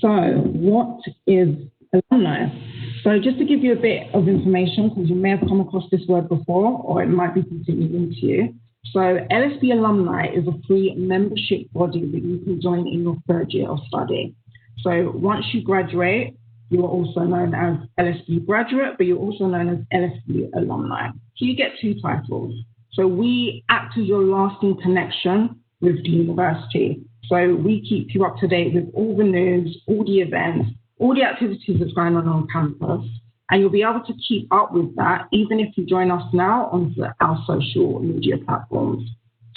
So what is alumni? So just to give you a bit of information, because you may have come across this word before, or it might be completely new to you. So LSB Alumni is a free membership body that you can join in your third year of study. So once you graduate, you are also known as LSB graduate, but you're also known as LSB alumni. So you get two titles. So we act as your lasting connection with the university. So we keep you up to date with all the news, all the events, all the activities that's going on campus. And you'll be able to keep up with that even if you join us now on our social media platforms.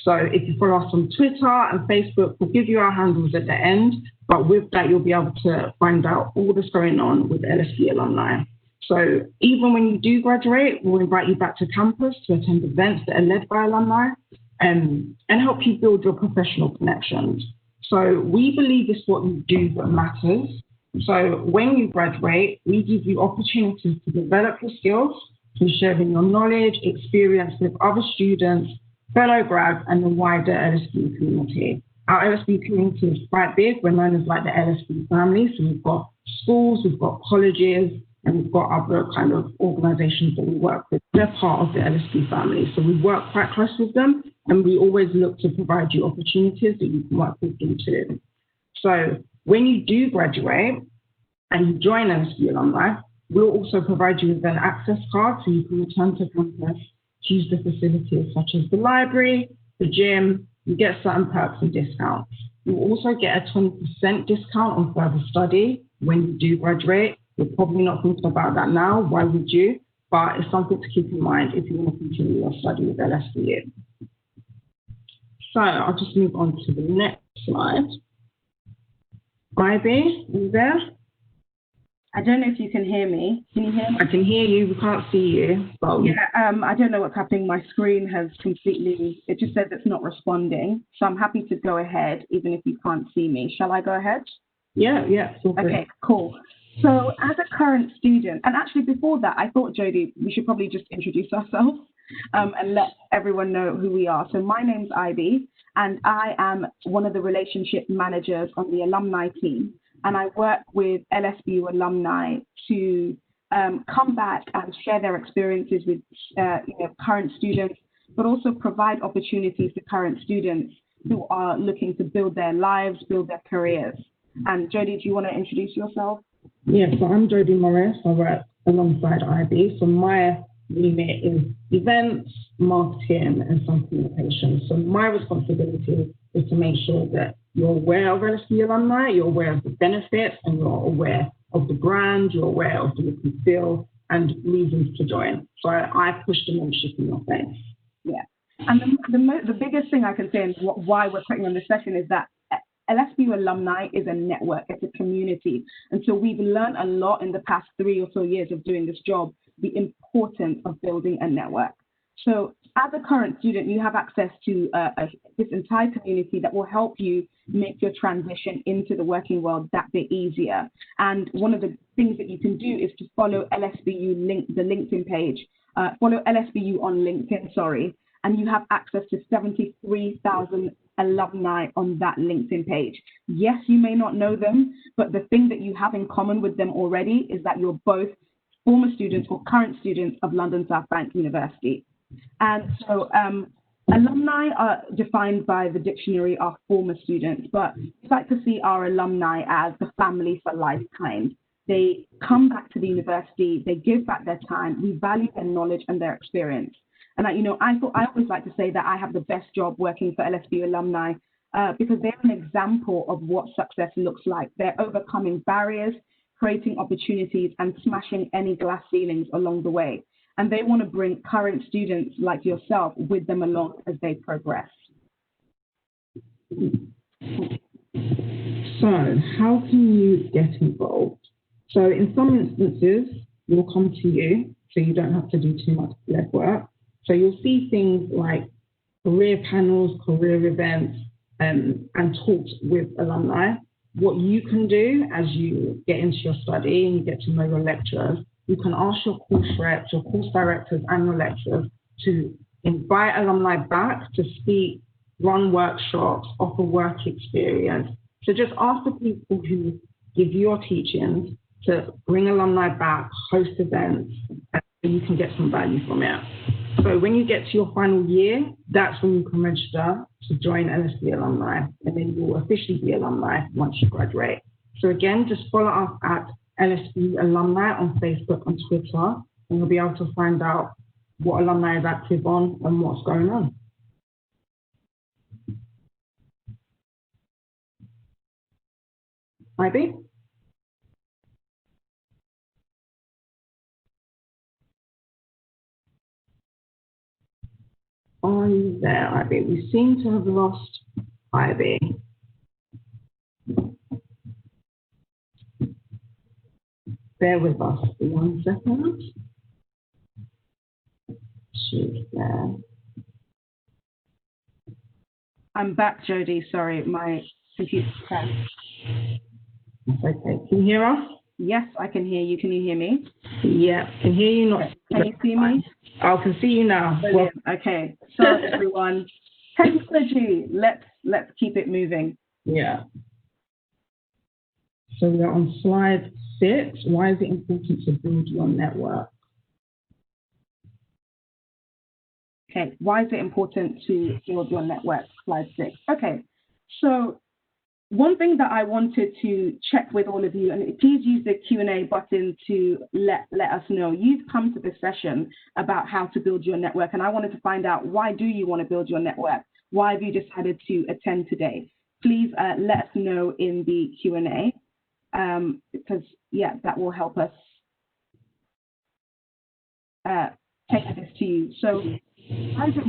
So if you follow us on Twitter and Facebook, we'll give you our handles at the end. But with that, you'll be able to find out all that's going on with LSB alumni. So even when you do graduate, we'll invite you back to campus to attend events that are led by alumni and help you build your professional connections. So we believe it's what you do that matters. So when you graduate, we give you opportunities to develop your skills, to sharing your knowledge, experience with other students, fellow grads, and the wider LSB community. Our LSB community is quite big. We're known as like the LSB family. So we've got schools, we've got colleges, and we've got other kind of organizations that we work with. They're part of the LSB family. So we work quite close with them, and we always look to provide you opportunities that you can work with them too. So when you do graduate and you join LSB alumni, we'll also provide you with an access card so you can return to campus to use the facilities such as the library, the gym. You get certain perks and discounts. You also get a 20% discount on further study when you do graduate. You're probably not thinking about that now. Why would you? But it's something to keep in mind if you want to continue your study with LSBU. So I'll just move on to the next slide. Ivy, are you there? I don't know if you can hear me. Can you hear me? I can hear you. We can't see you. But yeah, I don't know what's happening. My screen has completely, it just says it's not responding. So I'm happy to go ahead, even if you can't see me. Shall I go ahead? Yeah. Okay, cool. So as a current student, and actually before that, I thought, Jodie, we should probably just introduce ourselves and let everyone know who we are. So my name's Ivy, and I am one of the relationship managers on the alumni team. And I work with LSBU alumni to come back and share their experiences with current students, but also provide opportunities to current students who are looking to build their lives, build their careers. And Jodie, do you want to introduce yourself? Yes, so I'm Jodie Morris. I work alongside IB. So my remit is events, marketing, and some communication. So my responsibility is to make sure that you're aware of LSB alumni, you're aware of the benefits, and you're aware of the brand, you're aware of the look and feel, and reasons to join. So I push the membership in your face. Yeah, and the biggest thing I can say and why we're putting on this session is that LSBU alumni is a network, it's a community. And so we've learned a lot in the past 3 or so years of doing this job, the importance of building a network. So as a current student, you have access to this entire community that will help you make your transition into the working world that bit easier. And one of the things that you can do is to follow LSBU the LinkedIn page, follow LSBU on LinkedIn, and you have access to 73,000 alumni on that LinkedIn page. Yes, you may not know them, but the thing that you have in common with them already is that you're both former students or current students of London South Bank University. And so alumni are defined by the dictionary are former students, but we like to see our alumni as the family for lifetime. They come back to the university, they give back their time, we value their knowledge and their experience. And I always like to say that I have the best job working for LSBU alumni because they're an example of what success looks like. They're overcoming barriers, creating opportunities, and smashing any glass ceilings along the way. And they want to bring current students like yourself with them along as they progress. So how can you get involved? So in some instances, we'll come to you, so you don't have to do too much legwork. So you'll see things like career panels, career events, and talks with alumni. What you can do as you get into your study and you get to know your lecturers, you can ask your course reps, your course directors, and your lecturers to invite alumni back to speak, run workshops, offer work experience. So just ask the people who give you your teachings, to bring alumni back, host events, and you can get some value from it. So when you get to your final year, that's when you can register to join LSB Alumni, and then you'll officially be alumni once you graduate. So again, just follow us at LSB Alumni on Facebook and Twitter, and you'll be able to find out what alumni is active on and what's going on. Ivy? Are you there, Ivy? We seem to have lost Ivy. Bear with us for 1 second. She's there. I'm back, Jody. Sorry, my computer crashed. That's okay. Can you hear us? Yes, I can hear you. Can you hear me? Yeah, can hear you. Not. Can you see me? I can see you now. Brilliant. Okay. Sorry, everyone. Technology. Let's keep it moving. Yeah. So we are on slide 6. Why is it important to build your network? Okay. Why is it important to build your network? Slide 6. Okay. So one thing that I wanted to check with all of you, and please use the Q&A button to let us know. You've come to this session about how to build your network, and I wanted to find out, why do you want to build your network? Why have you decided to attend today? Please let us know in the Q&A, because, yeah, that will help us take this to you. So why is it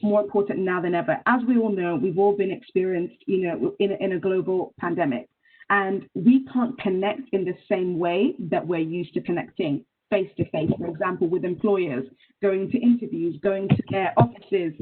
more important now than ever? As we all know, we've all been experienced, in a global pandemic, and we can't connect in the same way that we're used to connecting face to face. For example, with employers, going to interviews, going to their offices,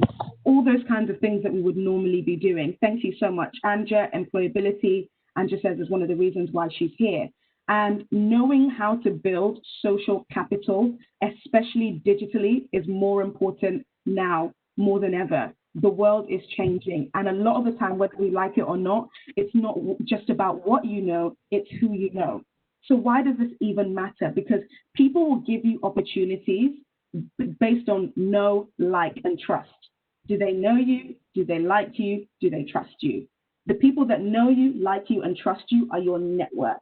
all those kinds of things that we would normally be doing. Thank you so much, Anja. Employability, Anja says, is one of the reasons why she's here. And knowing how to build social capital, especially digitally, is more important now more than ever. The world is changing. And a lot of the time, whether we like it or not, it's not just about what you know, it's who you know. So why does this even matter? Because people will give you opportunities based on know, like, and trust. Do they know you? Do they like you? Do they trust you? The people that know you, like you, and trust you are your network.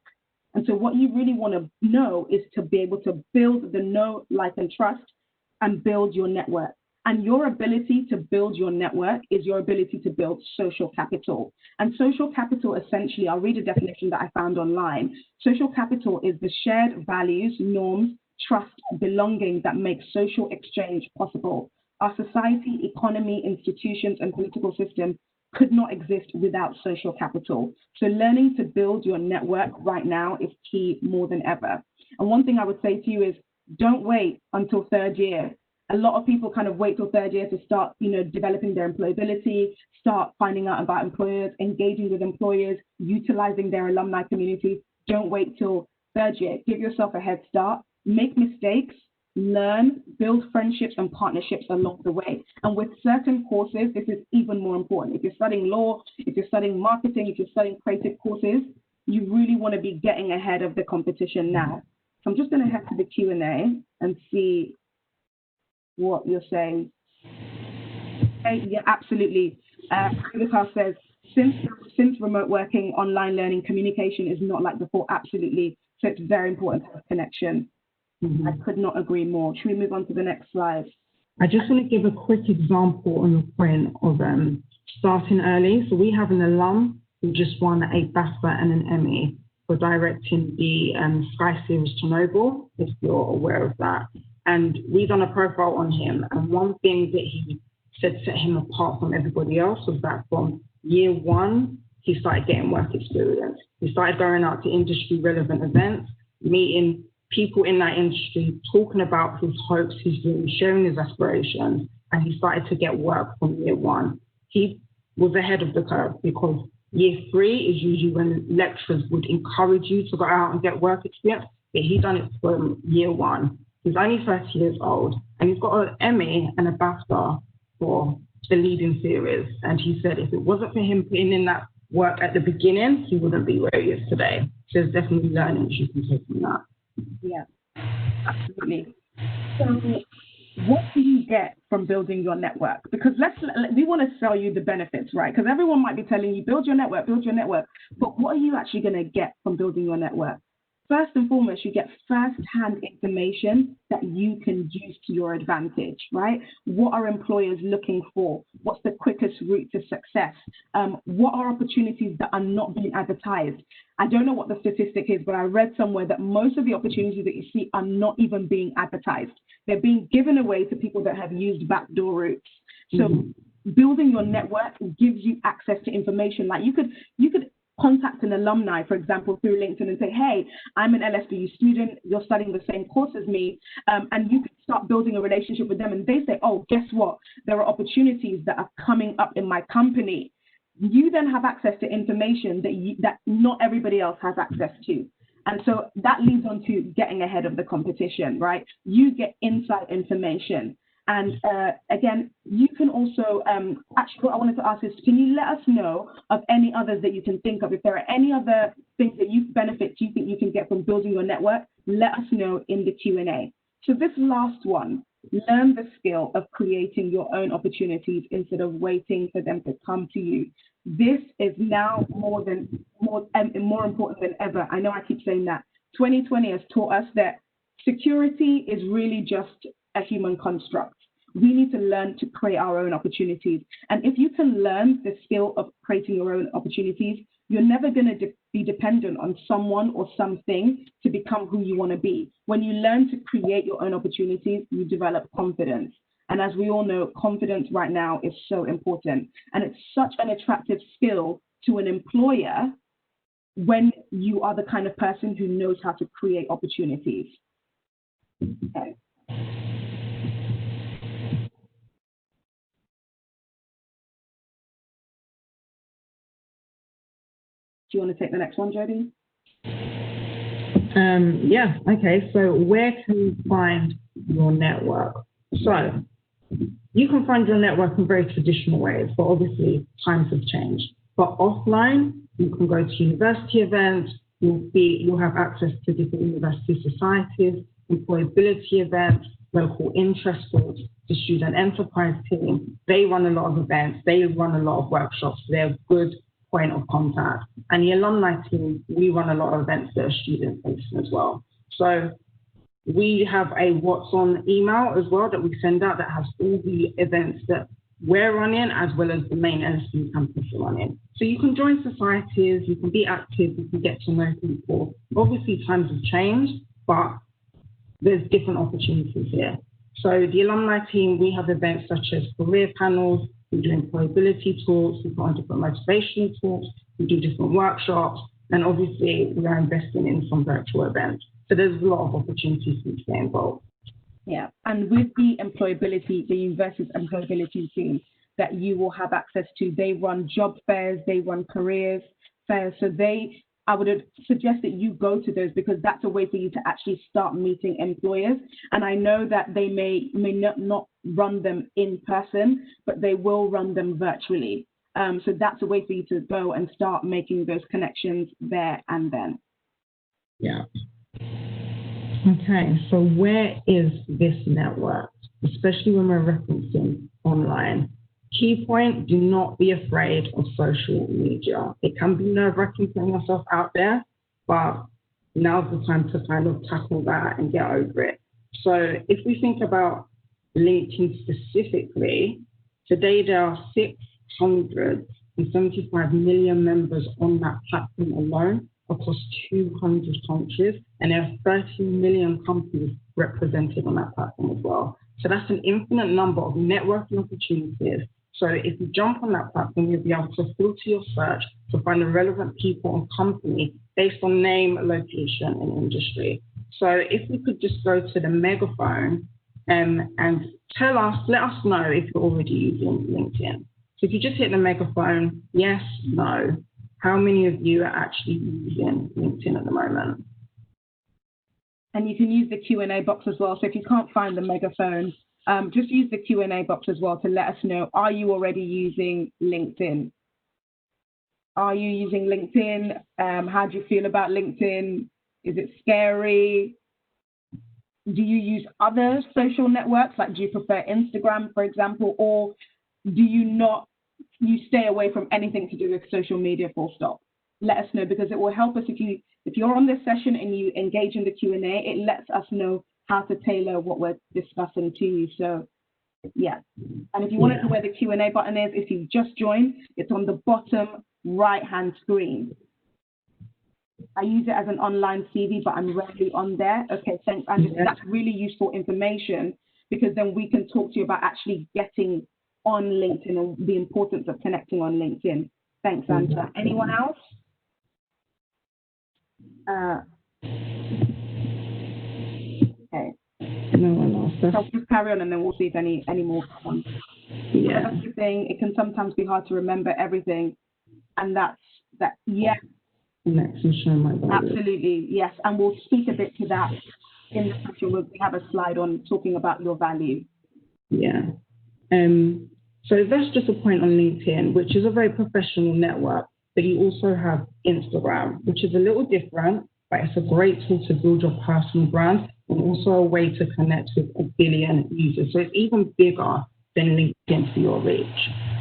And so what you really want to know is to be able to build the know, like, and trust, and build your network. And your ability to build your network is your ability to build social capital. And social capital, essentially, I'll read a definition that I found online. Social capital is the shared values, norms, trust, belonging that make social exchange possible. Our society, economy, institutions, and political system could not exist without social capital. So learning to build your network right now is key more than ever. And one thing I would say to you is, don't wait until third year. A lot of people kind of wait till third year to start, developing their employability, start finding out about employers, engaging with employers, utilizing their alumni community. Don't wait till third year. Give yourself a head start, make mistakes, learn, build friendships and partnerships along the way. And with certain courses, this is even more important. If you're studying law, if you're studying marketing, if you're studying creative courses, you really want to be getting ahead of the competition now. So I'm just going to head to the Q&A and see what you're saying. Okay, yeah, absolutely. Vikas says, since remote working, online learning, communication is not like before, absolutely. So it's very important to have connection. I could not agree more. Should we move on to the next slide? I just want to give a quick example on the point of starting early. So we have an alum who just won a BAFTA and an Emmy for directing the Sky series Chernobyl, if you're aware of that. And we done a profile on him. And one thing that he said set him apart from everybody else was that from year 1, he started getting work experience. He started going out to industry relevant events, meeting people in that industry, talking about his hopes, his dreams, sharing his aspirations, and he started to get work from year 1. He was ahead of the curve because year 3 is usually when lecturers would encourage you to go out and get work experience, but he done it from year 1. He's only 30 years old, and he's got an Emmy and a BAFTA for the leading series. And he said if it wasn't for him putting in that work at the beginning, he wouldn't be where he is today. So there's definitely learning you can take from that. Yeah, absolutely. So what do you get from building your network? Because we want to sell you the benefits, right? Because everyone might be telling you, build your network. But what are you actually going to get from building your network? First and foremost, you get first-hand information that you can use to your advantage, right? What are employers looking for? What's the quickest route to success? What are opportunities that are not being advertised? I don't know what the statistic is, but I read somewhere that most of the opportunities that you see are not even being advertised. They're being given away to people that have used backdoor routes. So building your network gives you access to information. Like you could contact an alumni, for example, through LinkedIn and say, hey, I'm an LSBU student, you're studying the same course as me, and you can start building a relationship with them. And they say, oh, guess what? There are opportunities that are coming up in my company. You then have access to information that not everybody else has access to. And so that leads on to getting ahead of the competition, right? You get inside information. And again, you can also, actually what I wanted to ask is, can you let us know of any others that you can think of? If there are any other things that benefits you think you can get from building your network, let us know in the Q&A. So this last one, learn the skill of creating your own opportunities instead of waiting for them to come to you. This is now more important than ever. I know I keep saying that. 2020 has taught us that security is really just a human construct. We need to learn to create our own opportunities. And if you can learn the skill of creating your own opportunities, you're never going to be dependent on someone or something to become who you want to be. When you learn to create your own opportunities, you develop confidence. And as we all know, confidence right now is so important. And it's such an attractive skill to an employer when you are the kind of person who knows how to create opportunities. Okay. Do you want to take the next one, Jody? Yeah, okay. So where can you find your network? So you can find your network in very traditional ways, but obviously times have changed. But offline, you can go to university events, you'll have access to different university societies, employability events, local interest groups, the student enterprise team. They run a lot of events, they run a lot of workshops, they're a good point of contact. And the alumni team, we run a lot of events that are student facing as well. So we have a What's On email as well that we send out that has all the events that we're running as well as the main LSU campus are running. So you can join societies, you can be active, you can get to know people. Obviously times have changed, but there's different opportunities here. So the alumni team, we have events such as career panels, we do employability talks, we put on different motivational talks, we do different workshops, and obviously we are investing in some virtual events. So there's a lot of opportunities to get involved. Yeah, and with the university's employability team that you will have access to, they run job fairs, they run careers fairs. So I would suggest that you go to those because that's a way for you to actually start meeting employers. And I know that they may not run them in person, but they will run them virtually. So that's a way for you to go and start making those connections there and then. Yeah. Okay, so where is this network, especially when we're referencing online? Key point, do not be afraid of social media. It can be nerve-wracking putting yourself out there, but now's the time to kind of tackle that and get over it. So if we think about LinkedIn specifically, today there are 675 million members on that platform alone across 200 countries, and there are 13 million companies represented on that platform as well. So that's an infinite number of networking opportunities. So if you jump on that platform, you'll be able to filter your search to find the relevant people and company based on name, location, and industry. So if we could just go to the megaphone and let us know if you're already using LinkedIn. So if you just hit the megaphone, yes, no. How many of you are actually using LinkedIn at the moment? And you can use the Q&A box as well. So if you can't find the megaphone, just use the Q&A box as well to let us know, are you already using LinkedIn? Are you using LinkedIn? How do you feel about LinkedIn? Is it scary? Do you use other social networks? Like, do you prefer Instagram, for example, or do you not? You stay away from anything to do with social media, full stop. Let us know, because it will help us if you're on this session and you engage in the Q&A, it lets us know how to tailor what we're discussing to you. So yeah. And if you want to know where the Q&A button is, if you've just joined, it's on the bottom right-hand screen. I use it as an online CV, but I'm rarely on there. Okay, thanks, Andrew. That's really useful information, because then we can talk to you about actually getting on LinkedIn and the importance of connecting on LinkedIn. Thanks, Angela. Anyone else? Okay. No one else. So I'll just carry on, and then we'll see if any more come on. Yeah. Everything, it can sometimes be hard to remember everything, and that's that. Yeah. Next, and show my value. Absolutely, yes. And we'll speak a bit to that in the future. We have a slide on talking about your value. Yeah. So that's just a point on LinkedIn, which is a very professional network. But you also have Instagram, which is a little different, but it's a great tool to build your personal brand, and also a way to connect with 1 billion users. So it's even bigger than LinkedIn for your reach.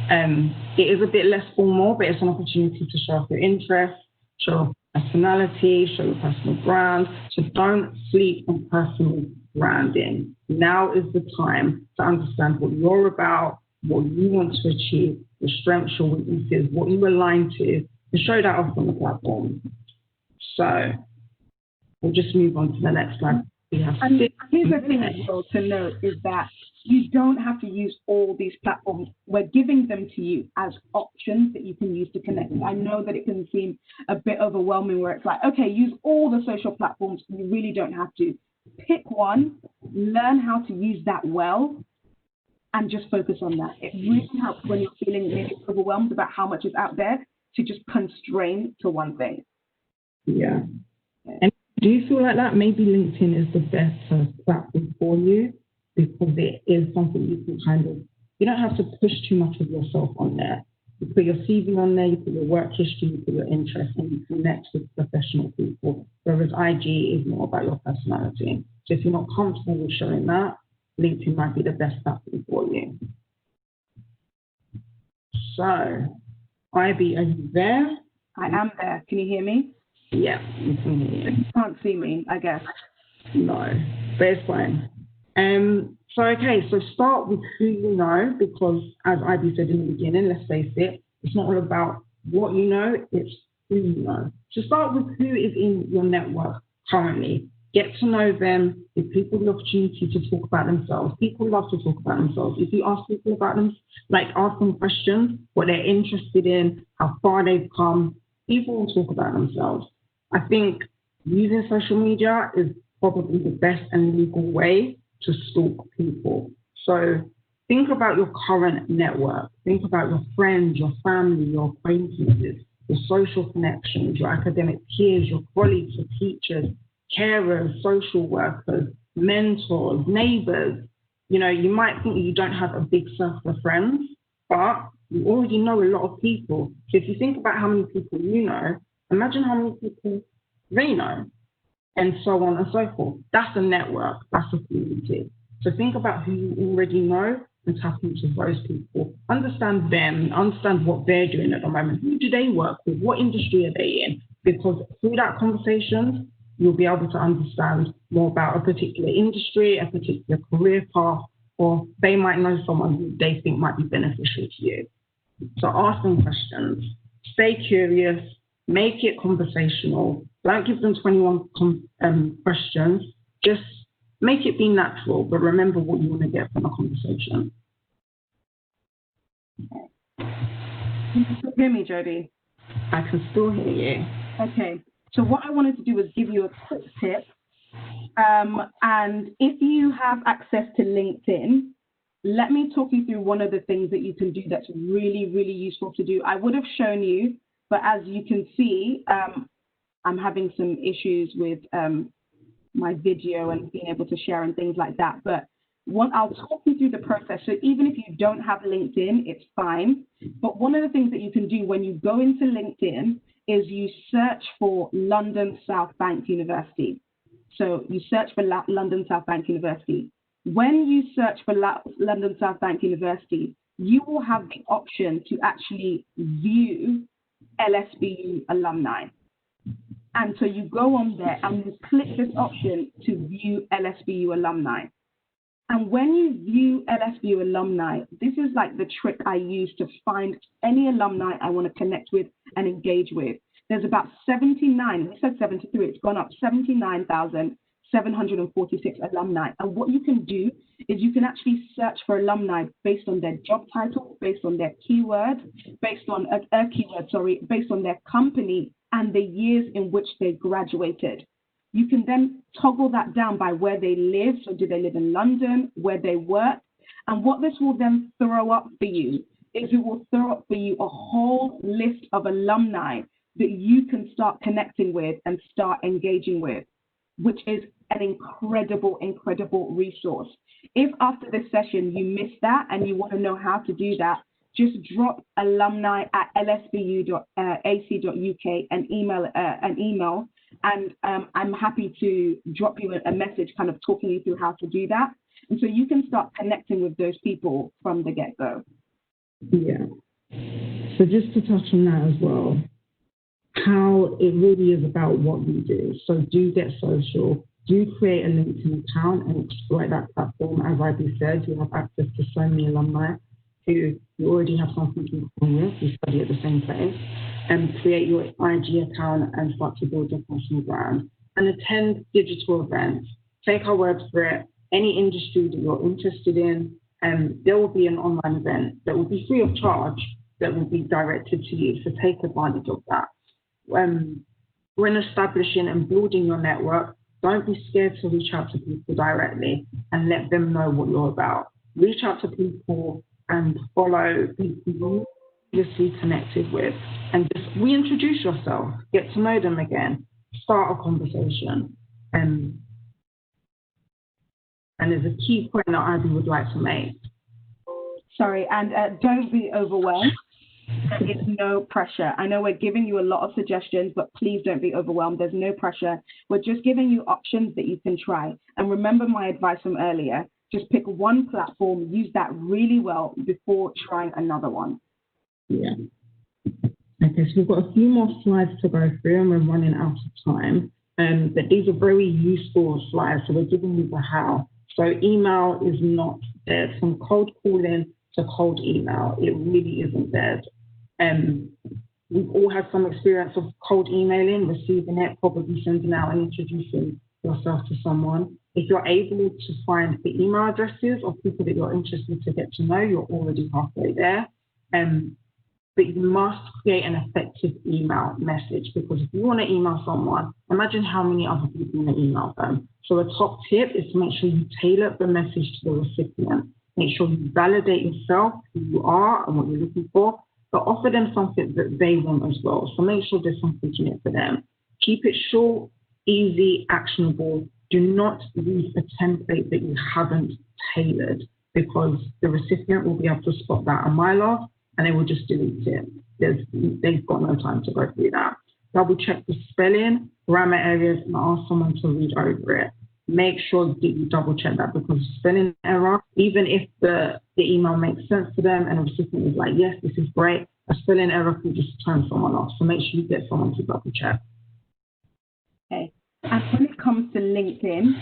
It is a bit less formal, but it's an opportunity to show off your interests, show your personality, show your personal brand. So don't sleep on personal branding. Now is the time to understand what you're about, what you want to achieve, your strengths, your weaknesses, what you align to, and show that off on the platform. So we'll just move on to the next slide. And here's the thing as well to note is that you don't have to use all these platforms. We're giving them to you as options that you can use to connect. I know that it can seem a bit overwhelming, where it's like, okay, use all the social platforms. You really don't have to. Pick one, learn how to use that well, and just focus on that. It really helps when you're feeling maybe overwhelmed about how much is out there, to just constrain to one thing. Yeah. And do you feel like that maybe LinkedIn is the best platform for you, because it is something you can you don't have to push too much of yourself on there. You put your CV on there, you put your work history, you put your interests, and you connect with professional people. Whereas IG is more about your personality. So if you're not comfortable with showing that, LinkedIn might be the best platform for you. So, Ivy, are you there? I am there. Can you hear me? Yeah, you can hear you. You can't see me, I guess. No, but it's fine. So start with who you know, because as Ivy said in the beginning, let's face it, it's not all about what you know, it's who you know. So start with who is in your network currently. Get to know them. Give people the opportunity to talk about themselves. People love to talk about themselves. If you ask people about them, ask them questions, what they're interested in, how far they've come, people will talk about themselves. I think using social media is probably the best and legal way to stalk people. So think about your current network. Think about your friends, your family, your acquaintances, your social connections, your academic peers, your colleagues, your teachers, carers, social workers, mentors, neighbors. You might think you don't have a big circle of friends, but you already know a lot of people. So if you think about how many people you know, imagine how many people they know, and so on and so forth. That's a network, that's a community. So think about who you already know and tap into those people. Understand them, understand what they're doing at the moment. Who do they work with? What industry are they in? Because through that conversation, you'll be able to understand more about a particular industry, a particular career path, or they might know someone who they think might be beneficial to you. So ask them questions, stay curious, make it conversational. Don't give them 21 questions, just make it be natural, but remember what you want to get from a conversation. Can you still hear me, Jody? I can still hear you. Okay, so what I wanted to do was give you a quick tip. And if you have access to LinkedIn, let me talk you through one of the things that you can do that's really, really useful to do. I would have shown you, but as you can see, I'm having some issues with my video and being able to share and things like that. But I'll talk you through the process. So even if you don't have LinkedIn, it's fine. But one of the things that you can do when you go into LinkedIn is you search for London South Bank University. So you search for London South Bank University. When you search for London South Bank University, you will have the option to actually view LSBU alumni. And so you go on there and you click this option to view LSBU alumni. And when you view LSBU alumni, this is like the trick I use to find any alumni I want to connect with and engage with. There's about 79, we said 73, it's gone up, 79,746 alumni. And what you can do is you can actually search for alumni based on their job title, based on their keyword, based on based on their company and the years in which they graduated. You can then toggle that down by where they live. So do they live in London, where they work? And what this will then throw up for you is it will throw up for you a whole list of alumni that you can start connecting with and start engaging with, which is an incredible, incredible resource. If after this session you missed that and you want to know how to do that, just drop alumni@lsbu.ac.uk and email and I'm happy to drop you a message kind of talking you through how to do that. And so you can start connecting with those people from the get-go. Yeah. So just to touch on that as well, how it really is about what you do. So do get social, do create a LinkedIn account and exploit that platform. As Ivy said, you have access to so many alumni who you already have something in common with, you study at the same place, and create your IG account and start to build your personal brand. And attend digital events. Take our word for it. Any industry that you're interested in, there will be an online event that will be free of charge that will be directed to you. So take advantage of that. When establishing and building your network, don't be scared to reach out to people directly and let them know what you're about. Reach out to people and follow people you're previously connected with, and just reintroduce yourself, get to know them again, start a conversation. And there's a key point that Ivy would like to make. Sorry, and don't be overwhelmed. There is no pressure. I know we're giving you a lot of suggestions, but please don't be overwhelmed. There's no pressure. We're just giving you options that you can try. And remember my advice from earlier, just pick one platform, use that really well before trying another one. Yeah. Okay, so we've got a few more slides to go through and we're running out of time. But these are very useful slides, so we're giving you the how. So email is not dead. From cold calling to cold email, it really isn't dead. We've all had some experience of cold emailing, receiving it, probably sending out and introducing yourself to someone. If you're able to find the email addresses of people that you're interested to get to know, you're already halfway there. But you must create an effective email message, because if you want to email someone, imagine how many other people you want to email them. So a top tip is to make sure you tailor the message to the recipient. Make sure you validate yourself, who you are and what you're looking for, but offer them something that they want as well. So make sure there's something in it for them. Keep it short, easy, actionable. Do not use a template that you haven't tailored, because the recipient will be able to spot that a mile off and they will just delete it. They've got no time to go through that. Double check the spelling, grammar areas, and ask someone to read over it. Make sure that you double check that, because spelling error, even if the email makes sense to them and the recipient is like, yes, this is great, a spelling error could just turn someone off. So make sure you get someone to double check. Okay. And when it comes to LinkedIn,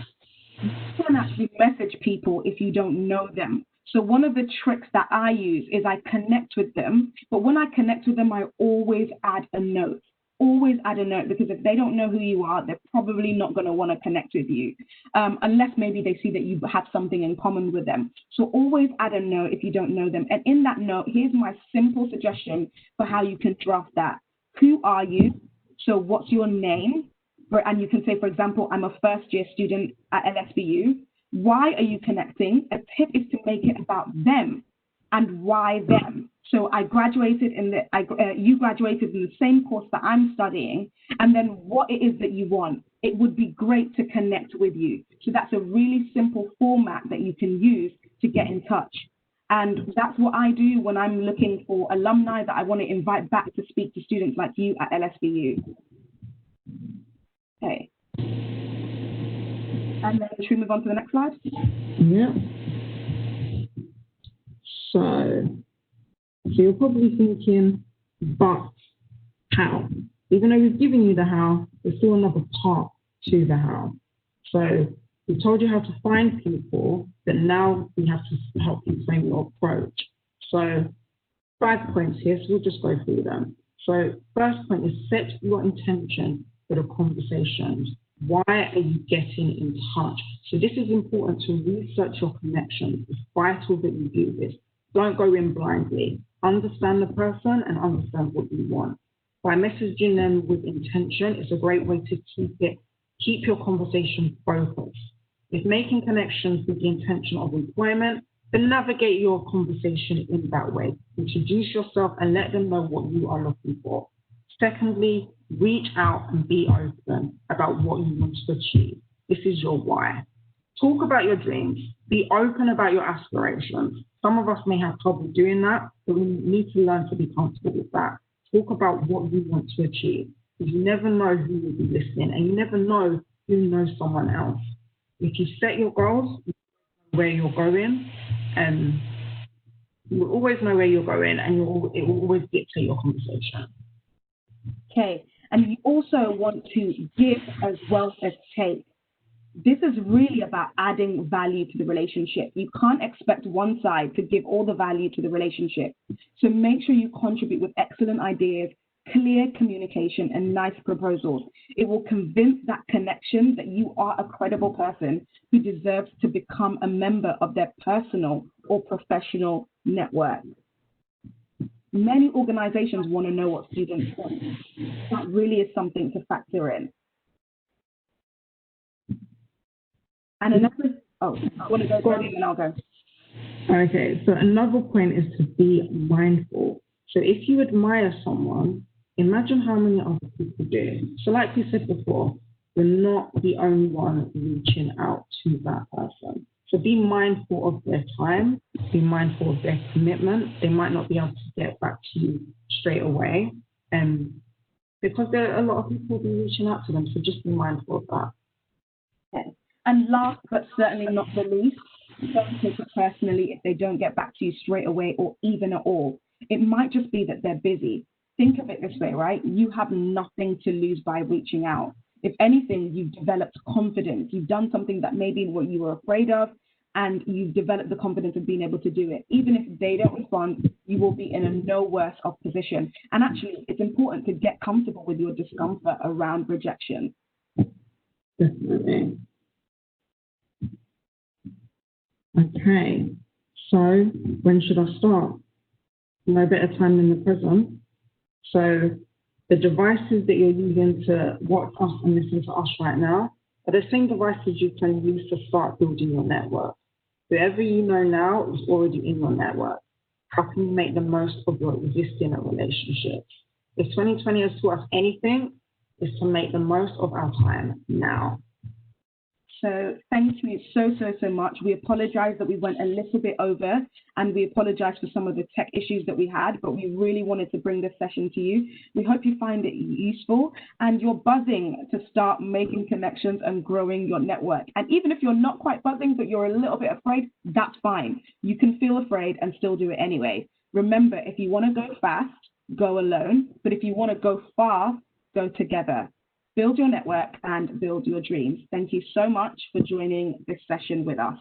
you can actually message people if you don't know them. So one of the tricks that I use is I connect with them, but when I connect with them, I always add a note. Always add a note, because if they don't know who you are, they're probably not going to want to connect with you, unless maybe they see that you have something in common with them. So always add a note if you don't know them. And in that note, here's my simple suggestion for how you can draft that. Who are you? So what's your name? And you can say, for example, I'm a first-year student at LSBU. Why are you connecting? A tip is to make it about them and why them. So you graduated in the same course that I'm studying, and then what it is that you want. it would be great to connect with you. So that's a really simple format that you can use to get in touch. And that's what I do when I'm looking for alumni that I want to invite back to speak to students like you at LSBU. Okay. And then should we move on to the next slide? Yeah. So you're probably thinking, but how? Even though we've given you the how, there's still another part to the how. So we told you how to find people, but now we have to help you frame your approach. So 5 points here, so we'll just go through them. So first point is set your intention for the conversations. Why are you getting in touch? So this is important to research your connections. It's vital that you do this. Don't go in blindly. Understand the person and understand what you want. By messaging them with intention, it's a great way to keep your conversation focused. If making connections with the intention of employment, then navigate your conversation in that way. Introduce yourself and let them know what you are looking for. Secondly, reach out and be open about what you want to achieve. This is your why. Talk about your dreams. Be open about your aspirations. Some of us may have trouble doing that, but we need to learn to be comfortable with that. Talk about what you want to achieve. Because you never know who will be listening, and you never know who knows someone else. If you set your goals, you know where you're going, and you will always know where you're going, and it will always dictate your conversation. Okay, and you also want to give as well as take. This is really about adding value to the relationship. You can't expect one side to give all the value to the relationship. So make sure you contribute with excellent ideas, clear communication, and nice proposals. It will convince that connection that you are a credible person who deserves to become a member of their personal or professional network. Many organizations want to know what students want. That really is something to factor in. And another, I want to go first and then I'll go. Okay, so another point is to be mindful. So if you admire someone, imagine how many other people do. So like we said before, we're not the only one reaching out to that person. So be mindful of their time, be mindful of their commitment. They might not be able to get back to you straight away. Because there are a lot of people who are reaching out to them, so just be mindful of that. Okay. And last but certainly not the least, don't take it personally if they don't get back to you straight away or even at all. It might just be that they're busy. Think of it this way, right? You have nothing to lose by reaching out. If anything, you've developed confidence. You've done something that maybe what you were afraid of, and you've developed the confidence of being able to do it. Even if they don't respond, you will be in a no worse off position. And actually, it's important to get comfortable with your discomfort around rejection. Definitely. Okay, so when should I start? No better time than the present. So the devices that you're using to watch us and listen to us right now are the same devices you can use to start building your network. Whoever you know now is already in your network. How can you make the most of your existing relationships? If 2020 has taught us anything, it's to make the most of our time now. So thank you so much. We apologize that we went a little bit over, and we apologize for some of the tech issues that we had, but we really wanted to bring this session to you. We hope you find it useful and you're buzzing to start making connections and growing your network. And even if you're not quite buzzing, but you're a little bit afraid, that's fine. You can feel afraid and still do it anyway. Remember, if you want to go fast, go alone. But if you want to go far, go together. Build your network and build your dreams. Thank you so much for joining this session with us.